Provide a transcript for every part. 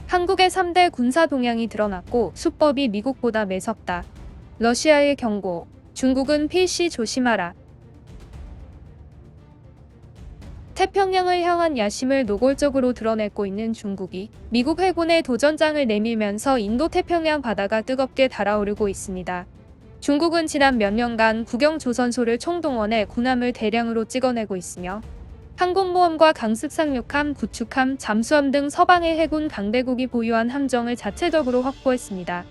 한국의 3대 군사 동향이 드러났고 수법이 미국보다 매섭다. 러시아의 경고. 중국은 필시 조심하라. 태평양을 향한 야심을 노골적으로 드러내고 있는 중국이 미국 해군에 도전장을 내밀면서 인도태평양 바다가 뜨겁게 달아오르고 있습니다. 중국은 지난 몇 년간 국영조선소를 총동원해 군함을 대량으로 찍어내고 있으며 항공모함과 강습상륙함, 구축함, 잠수함 등 서방의 해군 강대국이 보유한 함정을 자체적으로 확보했습니다.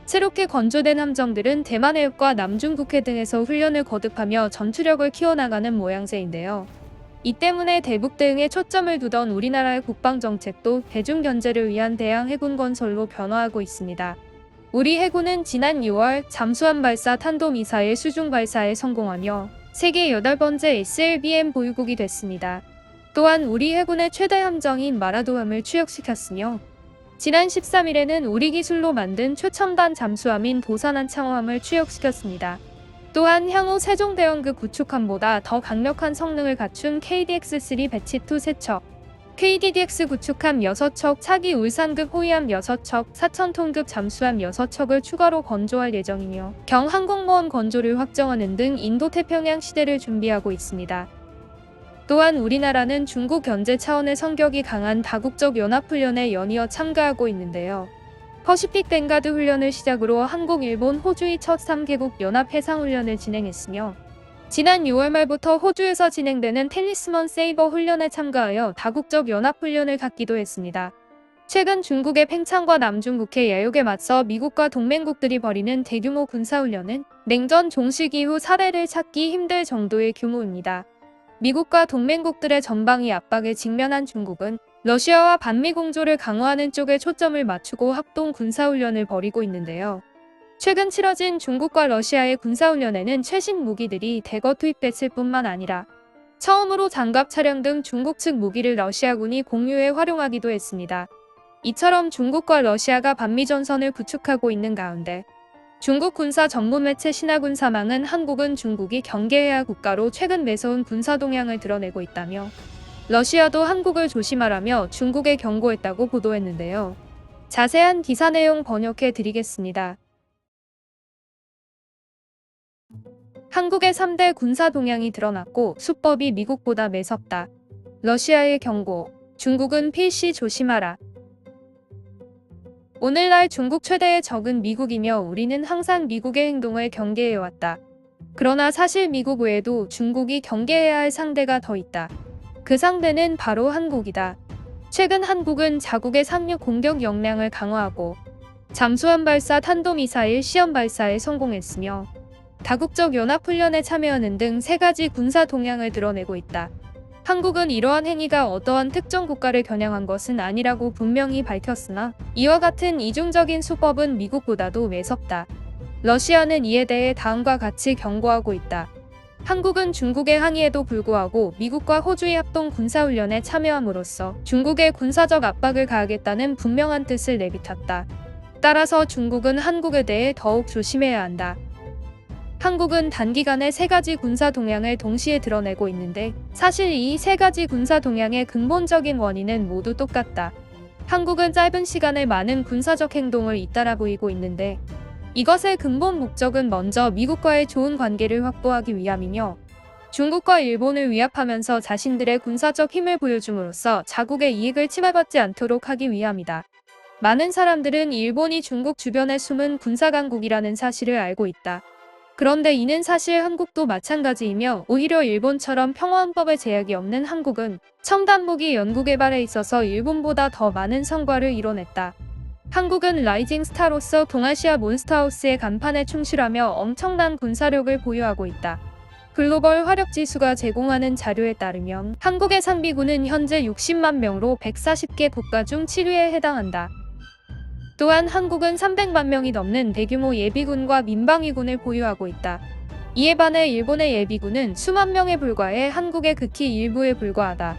새롭게 건조된 함정들은 대만해협과 남중국해 등에서 훈련을 거듭하며 전투력을 키워나가는 모양새인데요. 이 때문에 대북 대응에 초점을 두던 우리나라의 국방정책도 대중견제를 위한 대양 해군 건설로 변화하고 있습니다. 우리 해군은 지난 6월 잠수함 발사 탄도미사일 수중 발사에 성공하며 세계 8번째 SLBM 보유국이 됐습니다. 또한 우리 해군의 최대 함정인 마라도함을 추격시켰으며 지난 13일에는 우리 기술로 만든 최첨단 잠수함인 도산한 창호함을 추격시켰습니다. 또한 향후 세종대왕급 구축함보다 더 강력한 성능을 갖춘 KDX-3 배치2 3척, KDDX 구축함 6척, 차기 울산급 호위함 6척, 4,000톤급 잠수함 6척을 추가로 건조할 예정이며 경항공모함 건조를 확정하는 등 인도태평양 시대를 준비하고 있습니다. 또한 우리나라는 중국 견제 차원의 성격이 강한 다국적 연합훈련에 연이어 참가하고 있는데요. 퍼시픽 뱅가드 훈련을 시작으로 한국, 일본, 호주의 첫 3개국 연합 해상훈련을 진행했으며 지난 6월 말부터 호주에서 진행되는 텔리스먼 세이버 훈련에 참가하여 다국적 연합훈련을 갖기도 했습니다. 최근 중국의 팽창과 남중국해 야욕에 맞서 미국과 동맹국들이 벌이는 대규모 군사훈련은 냉전 종식 이후 사례를 찾기 힘들 정도의 규모입니다. 미국과 동맹국들의 전방위 압박에 직면한 중국은 러시아와 반미 공조를 강화하는 쪽에 초점을 맞추고 합동 군사훈련을 벌이고 있는데요. 최근 치러진 중국과 러시아의 군사훈련에는 최신 무기들이 대거 투입됐을 뿐만 아니라 처음으로 장갑 차량 등 중국 측 무기를 러시아군이 공유해 활용하기도 했습니다. 이처럼 중국과 러시아가 반미전선을 구축하고 있는 가운데 중국 군사 전문 매체 신화군사망은 한국은 중국이 경계해야 할 국가로 최근 매서운 군사 동향을 드러내고 있다며 러시아도 한국을 조심하라며 중국에 경고했다고 보도했는데요. 자세한 기사 내용 번역해 드리겠습니다. 한국의 3대 군사 동향이 드러났고 수법이 미국보다 매섭다. 러시아의 경고. 중국은 필시 조심하라. 오늘날 중국 최대의 적은 미국이며 우리는 항상 미국의 행동을 경계해왔다. 그러나 사실 미국 외에도 중국이 경계해야 할 상대가 더 있다. 그 상대는 바로 한국이다. 최근 한국은 자국의 상륙 공격 역량을 강화하고 잠수함 발사 탄도미사일 시험 발사에 성공했으며 다국적 연합훈련에 참여하는 등 3가지 군사 동향을 드러내고 있다. 한국은 이러한 행위가 어떠한 특정 국가를 겨냥한 것은 아니라고 분명히 밝혔으나 이와 같은 이중적인 수법은 미국보다도 매섭다. 러시아는 이에 대해 다음과 같이 경고하고 있다. 한국은 중국의 항의에도 불구하고 미국과 호주의 합동 군사훈련에 참여함으로써 중국의 군사적 압박을 가하겠다는 분명한 뜻을 내비쳤다. 따라서 중국은 한국에 대해 더욱 조심해야 한다. 한국은 단기간에 3가지 군사 동향을 동시에 드러내고 있는데 사실 이 3가지 군사 동향의 근본적인 원인은 모두 똑같다. 한국은 짧은 시간에 많은 군사적 행동을 잇따라 보이고 있는데 이것의 근본 목적은 먼저 미국과의 좋은 관계를 확보하기 위함이며 중국과 일본을 위압하면서 자신들의 군사적 힘을 보여줌으로써 자국의 이익을 침해받지 않도록 하기 위함이다. 많은 사람들은 일본이 중국 주변에 숨은 군사강국이라는 사실을 알고 있다. 그런데 이는 사실 한국도 마찬가지이며 오히려 일본처럼 평화헌법에 제약이 없는 한국은 첨단 무기 연구개발에 있어서 일본보다 더 많은 성과를 이뤄냈다. 한국은 라이징 스타로서 동아시아 몬스터하우스의 간판에 충실하며 엄청난 군사력을 보유하고 있다. 글로벌 화력지수가 제공하는 자료에 따르면 한국의 상비군은 현재 60만 명으로 140개 국가 중 7위에 해당한다. 또한 한국은 300만 명이 넘는 대규모 예비군과 민방위군을 보유하고 있다. 이에 반해 일본의 예비군은 수만 명에 불과해 한국의 극히 일부에 불과하다.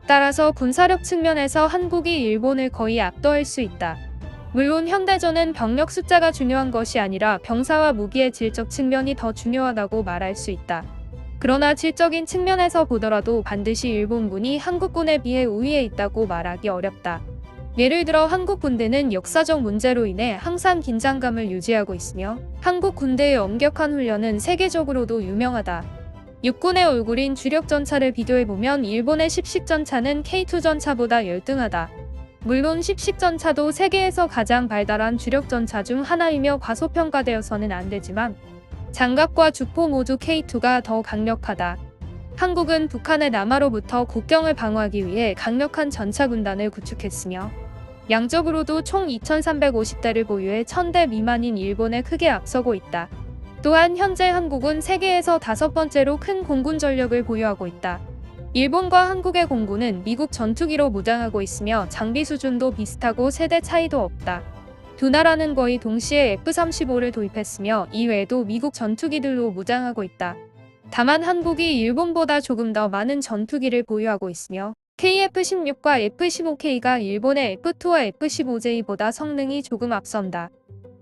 따라서 군사력 측면에서 한국이 일본을 거의 압도할 수 있다. 물론 현대전은 병력 숫자가 중요한 것이 아니라 병사와 무기의 질적 측면이 더 중요하다고 말할 수 있다. 그러나 질적인 측면에서 보더라도 반드시 일본군이 한국군에 비해 우위에 있다고 말하기 어렵다. 예를 들어 한국 군대는 역사적 문제로 인해 항상 긴장감을 유지하고 있으며 한국 군대의 엄격한 훈련은 세계적으로도 유명하다. 육군의 얼굴인 주력 전차를 비교해보면 일본의 십식 전차는 K2 전차보다 열등하다. 물론 십식 전차도 세계에서 가장 발달한 주력 전차 중 하나이며 과소평가되어서는 안 되지만 장갑과 주포 모두 K2가 더 강력하다. 한국은 북한의 남하로부터 국경을 방어하기 위해 강력한 전차 군단을 구축했으며 양적으로도 총 2,350대를 보유해 1,000대 미만인 일본에 크게 앞서고 있다. 또한 현재 한국은 세계에서 5번째로 큰 공군 전력을 보유하고 있다. 일본과 한국의 공군은 미국 전투기로 무장하고 있으며 장비 수준도 비슷하고 세대 차이도 없다. 두 나라는 거의 동시에 F-35를 도입했으며 이외에도 미국 전투기들로 무장하고 있다. 다만 한국이 일본보다 조금 더 많은 전투기를 보유하고 있으며 KF-16과 F-15K가 일본의 F-2와 F-15J보다 성능이 조금 앞선다.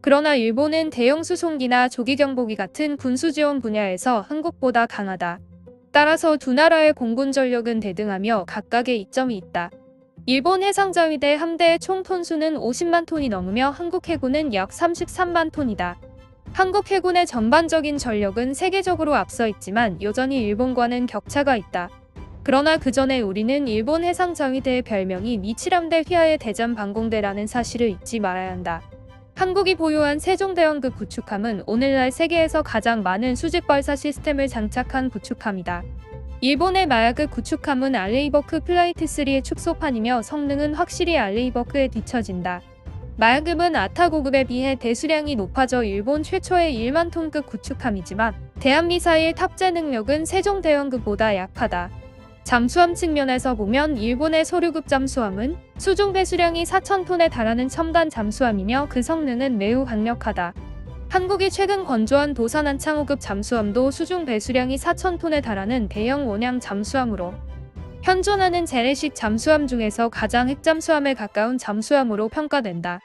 그러나 일본은 대형 수송기나 조기 경보기 같은 군수 지원 분야에서 한국보다 강하다. 따라서 두 나라의 공군 전력은 대등하며 각각의 이점이 있다. 일본 해상자위대 함대의 총 톤수는 50만 톤이 넘으며 한국 해군은 약 33만 톤이다. 한국 해군의 전반적인 전력은 세계적으로 앞서 있지만 여전히 일본과는 격차가 있다. 그러나 그 전에 우리는 일본 해상자위대의 별명이 미칠함대 휘하의 대전 방공대라는 사실을 잊지 말아야 한다. 한국이 보유한 세종대왕급 구축함은 오늘날 세계에서 가장 많은 수직 발사 시스템을 장착한 구축함이다. 일본의 마야급 구축함은 알레이버크 플라이트 3의 축소판이며 성능은 확실히 알레이버크에 뒤처진다. 마야급은 아타고급에 비해 대수량이 높아져 일본 최초의 1만 톤급 구축함이지만 대한미사일 탑재 능력은 세종대왕급보다 약하다. 잠수함 측면에서 보면 일본의 소류급 잠수함은 수중 배수량이 4,000톤에 달하는 첨단 잠수함이며 그 성능은 매우 강력하다. 한국이 최근 건조한 도산 한창호급 잠수함도 수중 배수량이 4,000톤에 달하는 대형 원양 잠수함으로 현존하는 재래식 잠수함 중에서 가장 핵잠수함에 가까운 잠수함으로 평가된다.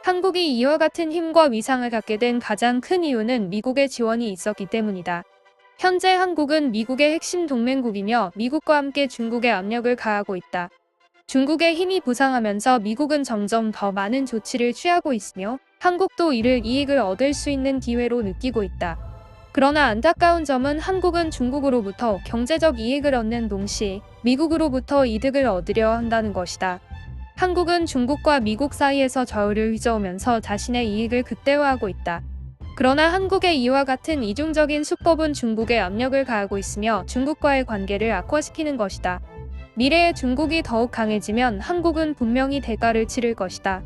한국이 이와 같은 힘과 위상을 갖게 된 가장 큰 이유는 미국의 지원이 있었기 때문이다. 현재 한국은 미국의 핵심 동맹국이며 미국과 함께 중국에 압력을 가하고 있다. 중국의 힘이 부상하면서 미국은 점점 더 많은 조치를 취하고 있으며 한국도 이를 이익을 얻을 수 있는 기회로 느끼고 있다. 그러나 안타까운 점은 한국은 중국으로부터 경제적 이익을 얻는 동시에 미국으로부터 이득을 얻으려 한다는 것이다. 한국은 중국과 미국 사이에서 저울을 휘저으면서 자신의 이익을 극대화하고 있다. 그러나 한국의 이와 같은 이중적인 수법은 중국에 압력을 가하고 있으며 중국과의 관계를 악화시키는 것이다. 미래에 중국이 더욱 강해지면 한국은 분명히 대가를 치를 것이다.